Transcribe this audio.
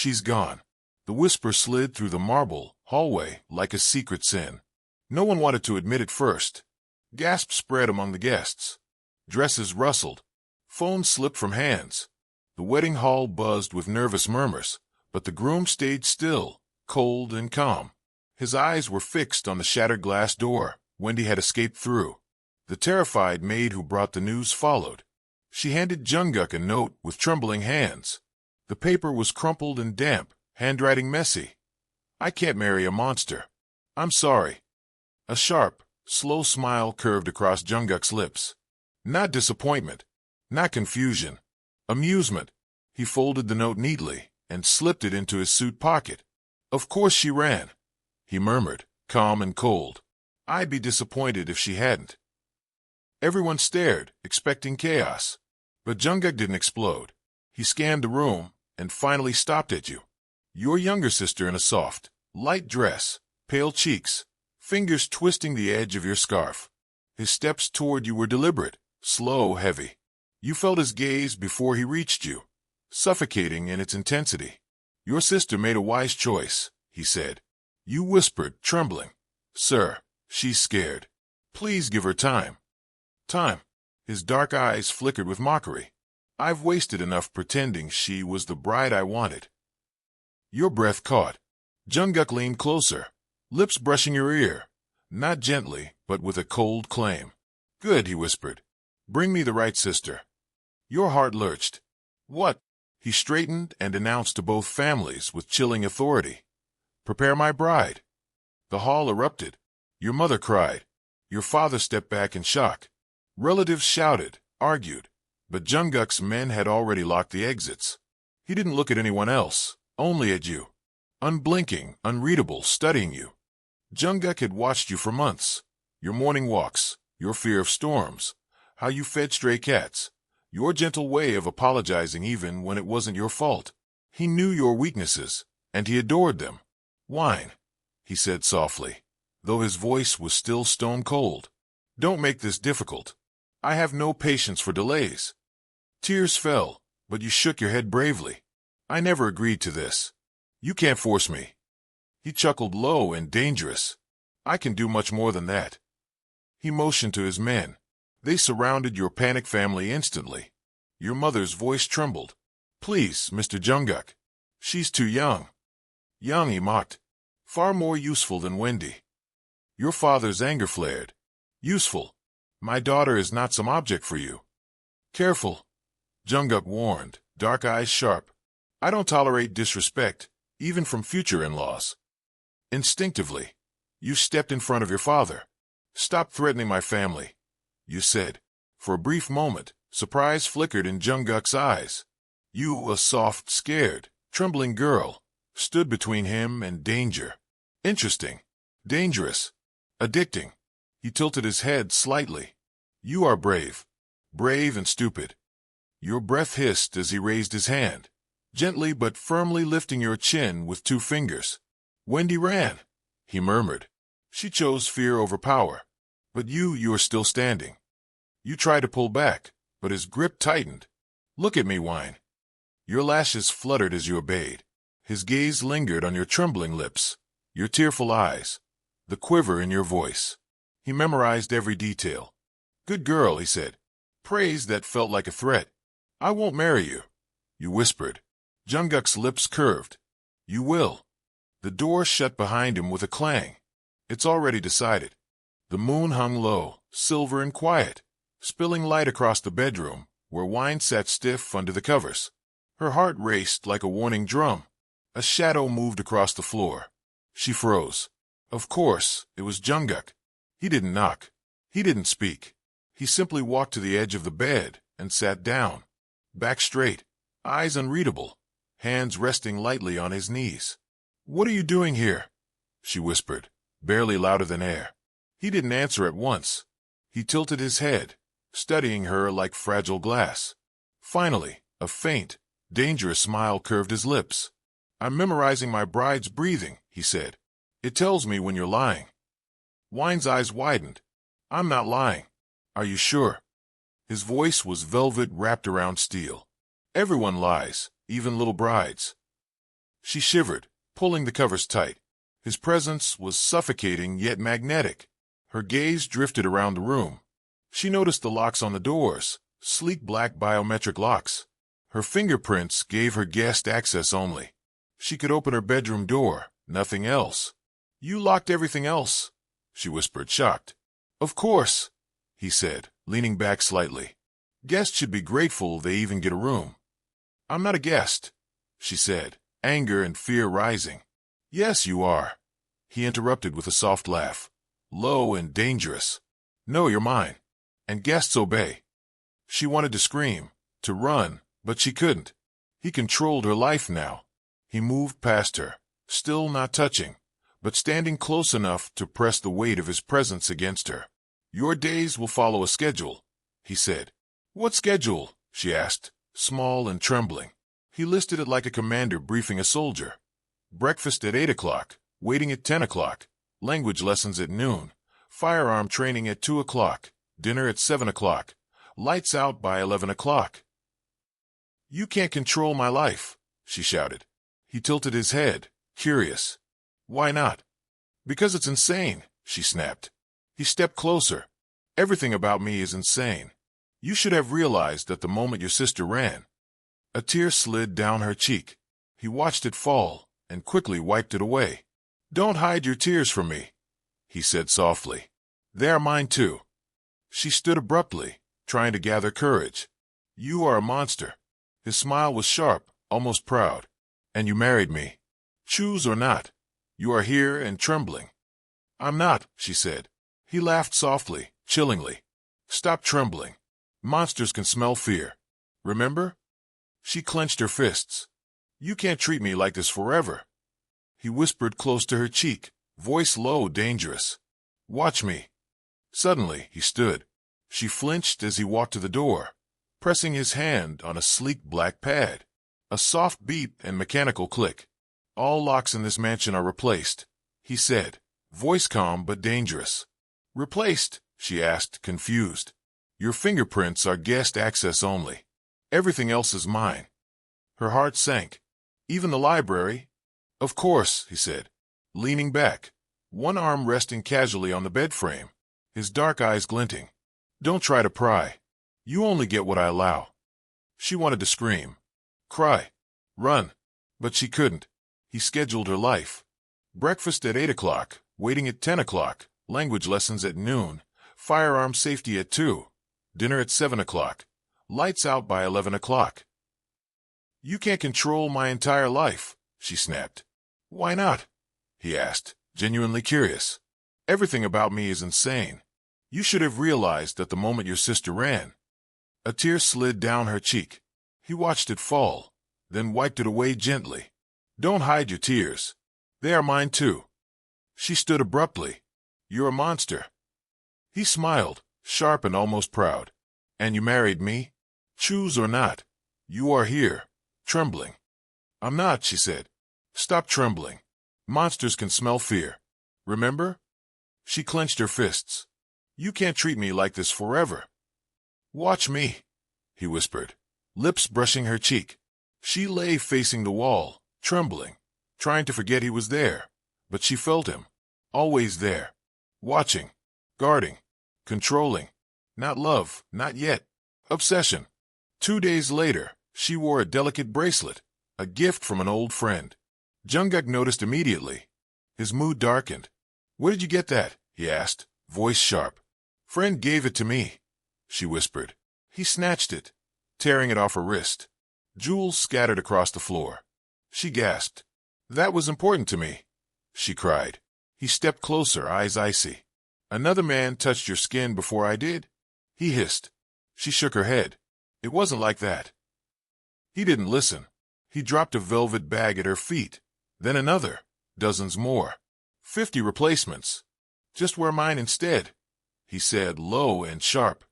She's gone. The whisper slid through the marble hallway like a secret sin. No one wanted to admit it first. Gasps spread among the guests. Dresses rustled. Phones slipped from hands. The wedding hall buzzed with nervous murmurs, but the groom stayed still, cold and calm. His eyes were fixed on the shattered glass door Wendy had escaped through. The terrified maid who brought the news followed. She handed Jungkook a note with trembling hands. The paper was crumpled and damp, handwriting messy. "I can't marry a monster. I'm sorry." A sharp, slow smile curved across Jungkook's lips. Not disappointment, not confusion, amusement. He folded the note neatly and slipped it into his suit pocket. "Of course she ran," he murmured, calm and cold. "I'd be disappointed if she hadn't." Everyone stared, expecting chaos. But Jungkook didn't explode. He scanned the room and finally stopped at you. Your younger sister in a soft, light dress, pale cheeks, fingers twisting the edge of your scarf. His steps toward you were deliberate, slow, heavy. You felt his gaze before he reached you, suffocating in its intensity. "Your sister made a wise choice," he said. You whispered, trembling. "Sir, she's scared. Please give her time." Time. His dark eyes flickered with mockery. "I've wasted enough pretending she was the bride I wanted." Your breath caught. Jungkook leaned closer, lips brushing your ear, not gently, but with a cold claim. "Good," he whispered. "Bring me the right sister." Your heart lurched. "What?" He straightened and announced to both families with chilling authority. "Prepare my bride." The hall erupted. Your mother cried. Your father stepped back in shock. Relatives shouted, argued, but Jungkook's men had already locked the exits. He didn't look at anyone else, only at you. Unblinking, unreadable, studying you. Jungkook had watched you for months. Your morning walks, your fear of storms, how you fed stray cats, your gentle way of apologizing even when it wasn't your fault. He knew your weaknesses, and he adored them. "Wine," he said softly, though his voice was still stone cold. "Don't make this difficult. I have no patience for delays." Tears fell, but you shook your head bravely. "I never agreed to this. You can't force me." He chuckled low and dangerous. "I can do much more than that." He motioned to his men. They surrounded your panicked family instantly. Your mother's voice trembled. "Please, Mr. Jungkook. She's too young." "Young," he mocked. "Far more useful than Wendy." Your father's anger flared. "Useful. My daughter is not some object for you." "Careful," Jungkook warned, dark eyes sharp. "I don't tolerate disrespect, even from future in-laws." Instinctively, you stepped in front of your father. "Stop threatening my family," you said. For a brief moment, surprise flickered in Jungkook's eyes. You, a soft, scared, trembling girl, stood between him and danger. Interesting. Dangerous. Addicting. He tilted his head slightly. "You are brave. Brave and stupid." Your breath hissed as he raised his hand, gently but firmly lifting your chin with 2 fingers. "Wendy ran," he murmured. "She chose fear over power. But you are still standing." You tried to pull back, but his grip tightened. "Look at me, Wine." Your lashes fluttered as you obeyed. His gaze lingered on your trembling lips, your tearful eyes, the quiver in your voice. He memorized every detail. "Good girl," he said. Praise that felt like a threat. "I won't marry you," you whispered. Jungkook's lips curved. "You will." The door shut behind him with a clang. "It's already decided." The moon hung low, silver and quiet, spilling light across the bedroom, where Wine sat stiff under the covers. Her heart raced like a warning drum. A shadow moved across the floor. She froze. Of course, it was Jungkook. He didn't knock. He didn't speak. He simply walked to the edge of the bed and sat down. Back straight, eyes unreadable, hands resting lightly on his knees. "What are you doing here?" she whispered, barely louder than air. He didn't answer at once. He tilted his head, studying her like fragile glass. Finally, a faint, dangerous smile curved his lips. "I'm memorizing my bride's breathing," he said. "It tells me when you're lying." Wine's eyes widened. "I'm not lying." "Are you sure?" His voice was velvet wrapped around steel. "Everyone lies, even little brides." She shivered, pulling the covers tight. His presence was suffocating yet magnetic. Her gaze drifted around the room. She noticed the locks on the doors, sleek black biometric locks. Her fingerprints gave her guest access only. She could open her bedroom door, nothing else. "You locked everything else," she whispered, shocked. "Of course," he said, leaning back slightly. "Guests should be grateful they even get a room." "I'm not a guest," she said, anger and fear rising. "Yes, you are," he interrupted with a soft laugh. "Low and dangerous. No, you're mine. And guests obey." She wanted to scream, to run, but she couldn't. He controlled her life now. He moved past her, still not touching, but standing close enough to press the weight of his presence against her. "Your days will follow a schedule," he said. "What schedule?" she asked, small and trembling. He listed it like a commander briefing a soldier. Breakfast at 8 o'clock, waiting at 10 o'clock, language lessons at noon, firearm training at 2 o'clock, dinner at 7 o'clock, lights out by 11 o'clock. "You can't control my life," she shouted. He tilted his head, curious. "Why not?" "Because it's insane," she snapped. He stepped closer. "Everything about me is insane. You should have realized at the moment your sister ran." A tear slid down her cheek. He watched it fall and quickly wiped it away. "Don't hide your tears from me," he said softly. "They are mine too." She stood abruptly, trying to gather courage. "You are a monster." His smile was sharp, almost proud. "And you married me. Choose or not. You are here and trembling." "I'm not," she said. He laughed softly, chillingly. "Stop trembling. Monsters can smell fear. Remember?" She clenched her fists. "You can't treat me like this forever." He whispered close to her cheek, voice low, dangerous. "Watch me." Suddenly, he stood. She flinched as he walked to the door, pressing his hand on a sleek black pad. A soft beep and mechanical click. "All locks in this mansion are replaced," he said, voice calm but dangerous. "Replaced?" she asked, confused. "Your fingerprints are guest access only. Everything else is mine." Her heart sank. "Even the library?" "Of course," he said, leaning back, one arm resting casually on the bed frame, his dark eyes glinting. "Don't try to pry. You only get what I allow." She wanted to scream, cry, run, but she couldn't. He scheduled her life. Breakfast at 8 o'clock, waiting at 10 o'clock, language lessons at noon, firearm safety at 2, dinner at 7 o'clock, lights out by 11 o'clock. "You can't control my entire life," she snapped. "Why not?" he asked, genuinely curious. "Everything about me is insane. You should have realized at the moment your sister ran." A tear slid down her cheek. He watched it fall, then wiped it away gently. "Don't hide your tears. They are mine too." She stood abruptly. "You're a monster." He smiled, sharp and almost proud. "And you married me? Choose or not. You are here, trembling." "I'm not," she said. "Stop trembling. Monsters can smell fear. Remember?" She clenched her fists. "You can't treat me like this forever." "Watch me," he whispered, lips brushing her cheek. She lay facing the wall, trembling, trying to forget he was there, but she felt him, always there, watching, guarding, controlling. Not love, not yet. Obsession. 2 days later, she wore a delicate bracelet, a gift from an old friend. Jungkook noticed immediately. His mood darkened. "Where did you get that?" he asked, voice sharp. "Friend gave it to me," she whispered. He snatched it, tearing it off her wrist. Jewels scattered across the floor. She gasped. "That was important to me," she cried. He stepped closer, eyes icy. "Another man touched your skin before I did?" he hissed. She shook her head. "It wasn't like that." He didn't listen. He dropped a velvet bag at her feet, then another, dozens more. 50 replacements. "Just wear mine instead," he said, low and sharp.